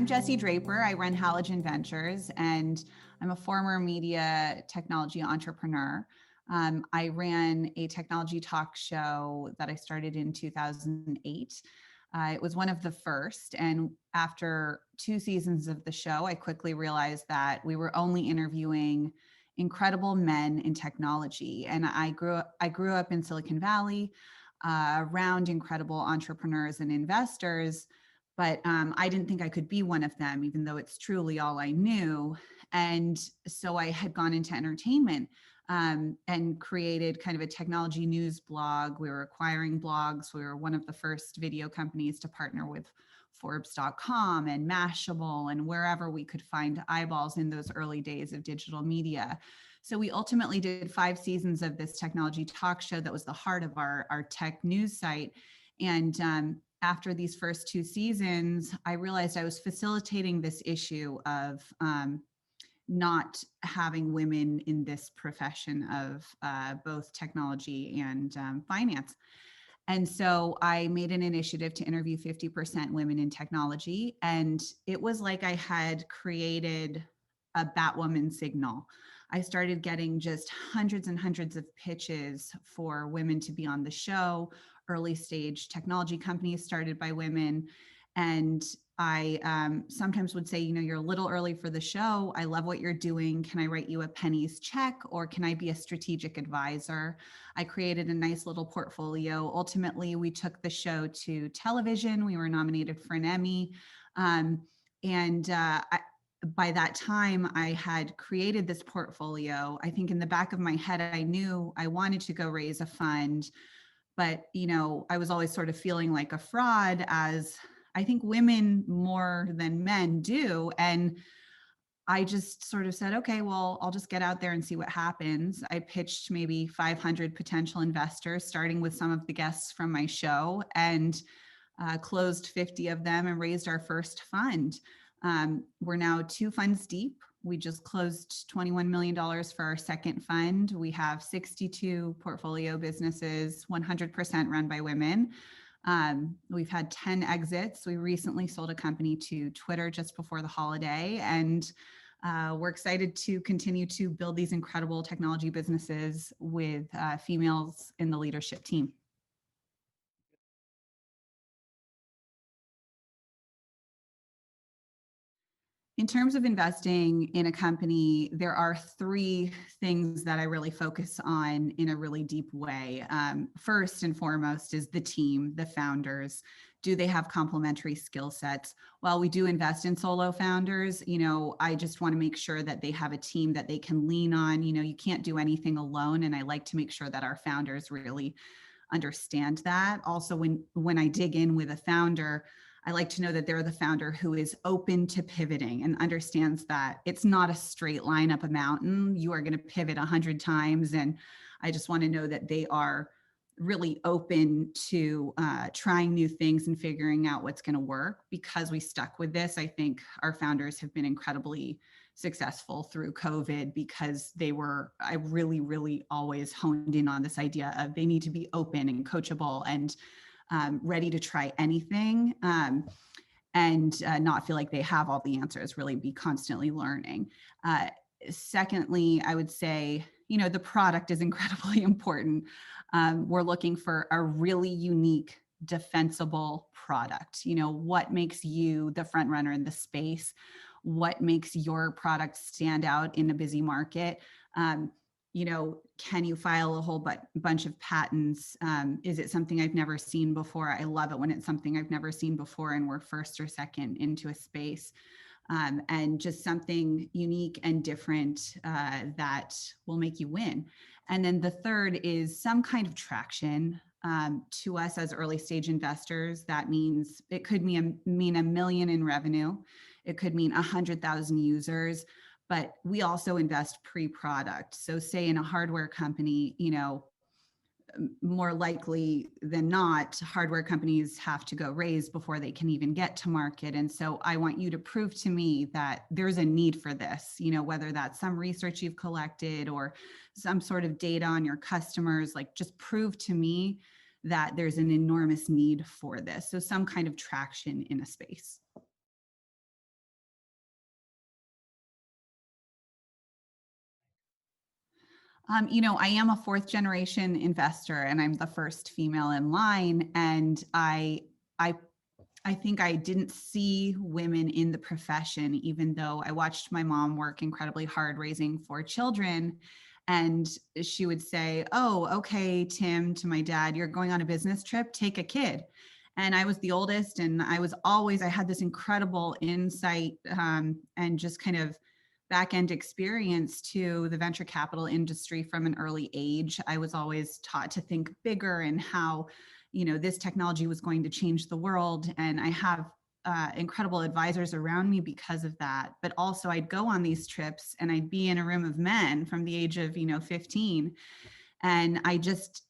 Jessie Draper. I run Halogen Ventures, and I'm a former media technology entrepreneur. I ran a technology talk show that I started in 2008. It was one of the first, and after 2 seasons of the show, I quickly realized that we were only interviewing incredible men in technology. And I grew up in Silicon Valley, around incredible entrepreneurs and investors. But I didn't think I could be one of them, even though it's truly all I knew. And so I had gone into entertainment and created kind of a technology news blog. We were acquiring blogs. We were one of the first video companies to partner with Forbes.com and Mashable and wherever we could find eyeballs in those early days of digital media. So we ultimately did 5 seasons of this technology talk show that was the heart of our tech news site. And after these first 2 seasons, I realized I was facilitating this issue of not having women in this profession of both technology and finance. And so I made an initiative to interview 50% women in technology. And it was like I had created a Batwoman signal. I started getting just hundreds and hundreds of pitches for women to be on the show, early stage technology companies started by women. And I sometimes would say, you're a little early for the show. I love what you're doing. Can I write you a pennies check, or can I be a strategic advisor? I created a nice little portfolio. Ultimately, we took the show to television. We were nominated for an Emmy. By that time, I had created this portfolio. I think in the back of my head, I knew I wanted to go raise a fund, but I was always sort of feeling like a fraud, as I think women more than men do. And I just sort of said, okay, well, I'll just get out there and see what happens. I pitched maybe 500 potential investors, starting with some of the guests from my show, and closed 50 of them and raised our first fund. We're now 2 funds deep. We just closed $21 million for our second fund. We have 62 portfolio businesses, 100% run by women. We've had 10 exits. We recently sold a company to Twitter just before the holiday, and we're excited to continue to build these incredible technology businesses with females in the leadership team. In terms of investing in a company, there are 3 things that I really focus on in a really deep way. First and foremost is the team, the founders. Do they have complementary skill sets? While we do invest in solo founders, I just want to make sure that they have a team that they can lean on. You can't do anything alone. And I like to make sure that our founders really understand that. Also, when I dig in with a founder, I like to know that they're the founder who is open to pivoting and understands that it's not a straight line up a mountain. You are going to pivot 100 times. And I just want to know that they are really open to trying new things and figuring out what's going to work. Because we stuck with this, I think our founders have been incredibly successful through COVID, because I really, really always honed in on this idea of they need to be open and coachable and ready to try anything, and not feel like they have all the answers, really be constantly learning. Secondly, I would say, the product is incredibly important. We're looking for a really unique, defensible product. What makes you the front runner in the space? What makes your product stand out in a busy market? Can you file a whole bunch of patents? Is it something I've never seen before? I love it when it's something I've never seen before and we're first or second into a space. And just something unique and different that will make you win. And then the third is some kind of traction. To us as early stage investors, that means it could mean $1 million in revenue. It could mean 100,000 users. But we also invest pre-product. So say in a hardware company, more likely than not, hardware companies have to go raise before they can even get to market. And so I want you to prove to me that there's a need for this, whether that's some research you've collected or some sort of data on your customers, like just prove to me that there's an enormous need for this. So some kind of traction in a space. I am a fourth generation investor and I'm the first female in line. And I I think I didn't see women in the profession, even though I watched my mom work incredibly hard raising four children. And she would say, "Oh, okay, Tim," to my dad, "you're going on a business trip, take a kid." And I was the oldest, and I had this incredible insight and just kind of back end experience to the venture capital industry from an early age. I was always taught to think bigger and how this technology was going to change the world. And I have incredible advisors around me because of that. But also I'd go on these trips and I'd be in a room of men from the age of, 15. And I just,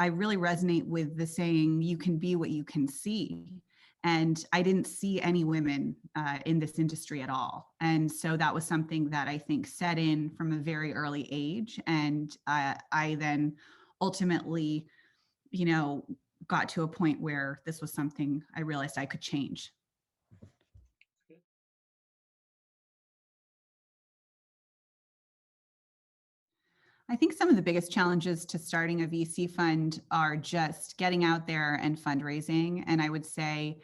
I really resonate with the saying, you can be what you can see. And I didn't see any women in this industry at all. And so that was something that I think set in from a very early age. And I then ultimately, got to a point where this was something I realized I could change. I think some of the biggest challenges to starting a VC fund are just getting out there and fundraising. And I would say,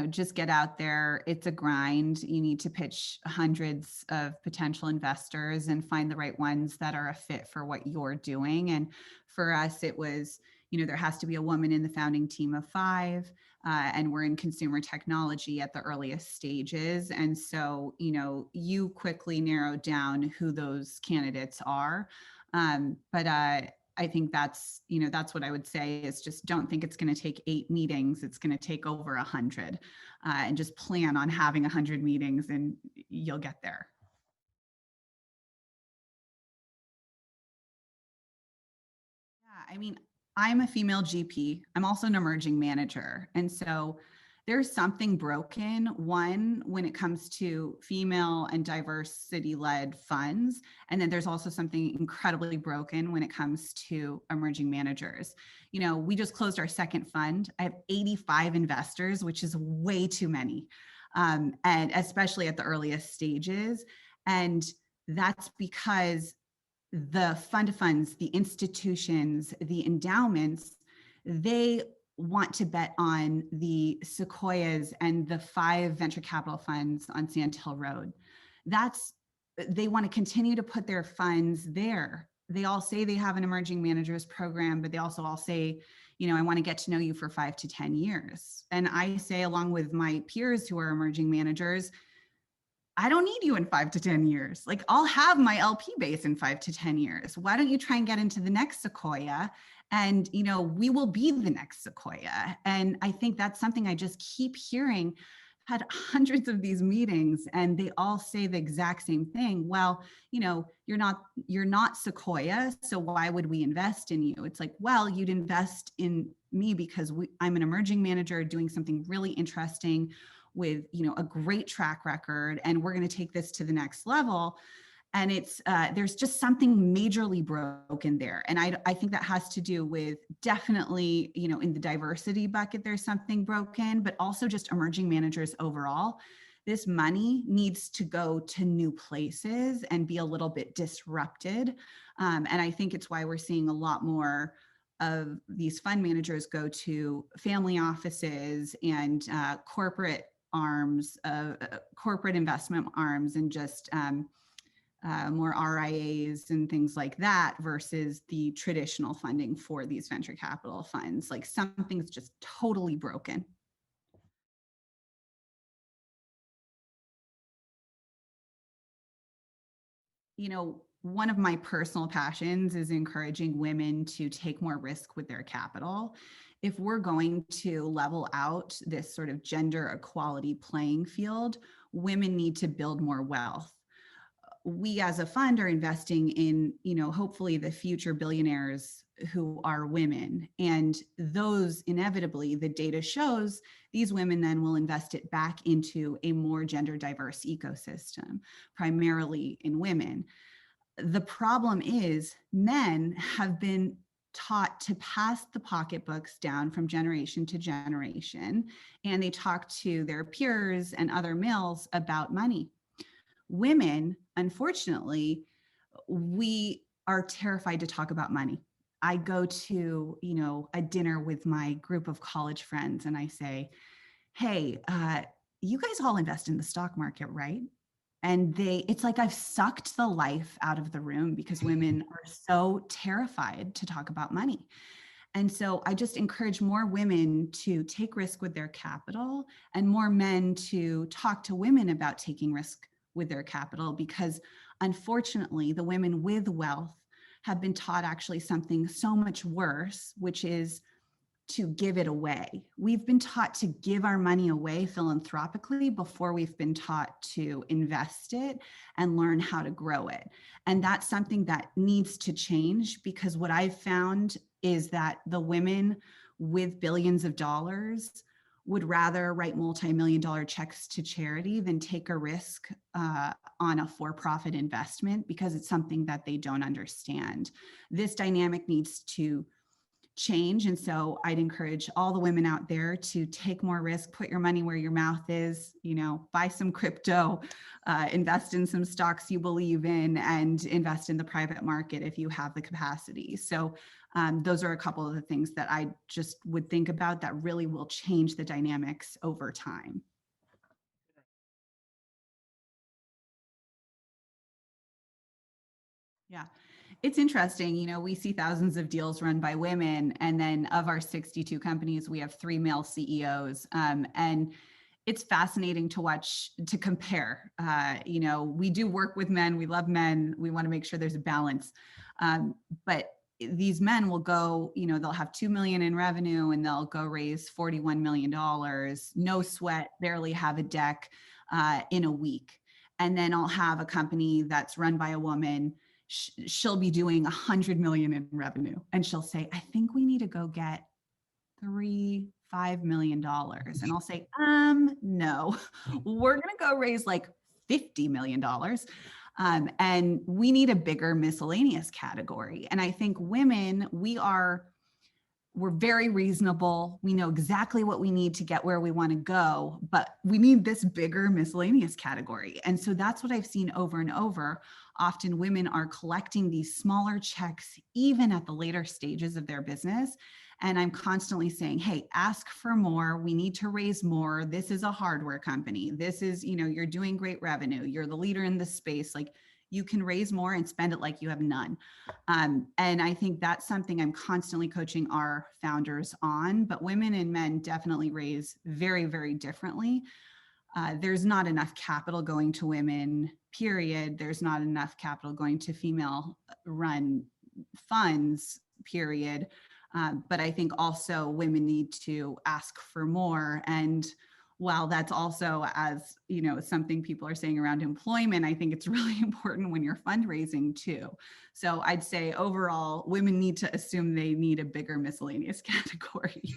just get out there. It's a grind. You need to pitch hundreds of potential investors and find the right ones that are a fit for what you're doing. And for us, it was, there has to be a woman in the founding team of 5. And we're in consumer technology at the earliest stages. And so, you quickly narrowed down who those candidates are. But I think that's what I would say is just don't think it's going to take 8 meetings. It's going to take over 100, and just plan on having 100 meetings and you'll get there. Yeah, I mean, I'm a female GP. I'm also an emerging manager. And so there's something broken, one, when it comes to female and diversity led funds. And then there's also something incredibly broken when it comes to emerging managers. We just closed our second fund. I have 85 investors, which is way too many, and especially at the earliest stages. And that's because the fund of funds, the institutions, the endowments, they want to bet on the Sequoias and the 5 venture capital funds on Sand Hill Road. They want to continue to put their funds there. They all say they have an emerging managers program, but they also all say, I want to get to know you for 5 to 10 years. And I say, along with my peers who are emerging managers, I don't need you in 5 to 10 years. Like, I'll have my LP base in 5 to 10 years. Why don't you try and get into the next Sequoia? And, we will be the next Sequoia. And I think that's something I just keep hearing. I've had hundreds of these meetings and they all say the exact same thing. Well, you're not Sequoia. So why would we invest in you? It's like, well, you'd invest in me because I'm an emerging manager doing something really interesting with a great track record, and we're going to take this to the next level. And it's there's just something majorly broken there. And I think that has to do with definitely, in the diversity bucket, there's something broken, but also just emerging managers overall. This money needs to go to new places and be a little bit disrupted. And I think it's why we're seeing a lot more of these fund managers go to family offices and corporate arms, corporate investment arms, and just more RIAs and things like that versus the traditional funding for these venture capital funds. Like, something's just totally broken. One of my personal passions is encouraging women to take more risk with their capital. If we're going to level out this sort of gender equality playing field, women need to build more wealth. We as a fund are investing in, hopefully the future billionaires who are women. And those, inevitably, the data shows these women then will invest it back into a more gender diverse ecosystem, primarily in women. The problem is men have been taught to pass the pocketbooks down from generation to generation, and they talk to their peers and other males about money. Women, unfortunately, we are terrified to talk about money. I go to, a dinner with my group of college friends and I say, hey, you guys all invest in the stock market, right? And it's like I've sucked the life out of the room because women are so terrified to talk about money. And so I just encourage more women to take risk with their capital and more men to talk to women about taking risk with their capital, because unfortunately, the women with wealth have been taught actually something so much worse, which is to give it away. We've been taught to give our money away philanthropically before we've been taught to invest it and learn how to grow it. And that's something that needs to change, because what I've found is that the women with billions of dollars would rather write multi-million-dollar checks to charity than take a risk on a for-profit investment, because it's something that they don't understand. This dynamic needs to change. And so I'd encourage all the women out there to take more risk, put your money where your mouth is, buy some crypto, invest in some stocks you believe in, and invest in the private market if you have the capacity. So those are a couple of the things that I just would think about that really will change the dynamics over time. Yeah. It's interesting, we see thousands of deals run by women, and then of our 62 companies, we have 3 male CEOs. And it's fascinating to watch, to compare. We do work with men, we love men, we want to make sure there's a balance. But these men will go, they'll have 2 million in revenue and they'll go raise $41 million, no sweat, barely have a deck in a week. And then I'll have a company that's run by a woman. She'll be doing 100 million in revenue. And she'll say, I think we need to go get $5 million. And I'll say, no, we're going to go raise like $50 million. And we need a bigger miscellaneous category. And I think women, we're very reasonable. We know exactly what we need to get where we want to go, but we need this bigger miscellaneous category. And so that's what I've seen over and over. Often women are collecting these smaller checks, even at the later stages of their business. And I'm constantly saying, hey, ask for more. We need to raise more. This is a hardware company. This is, you're doing great revenue. You're the leader in this space. Like, you can raise more and spend it like you have none. And I think that's something I'm constantly coaching our founders on, but women and men definitely raise very, very differently. There's not enough capital going to women, period. There's not enough capital going to female run funds, period. But I think also women need to ask for more. And while that's also, as something people are saying around employment, I think it's really important when you're fundraising too. So I'd say overall, women need to assume they need a bigger miscellaneous category.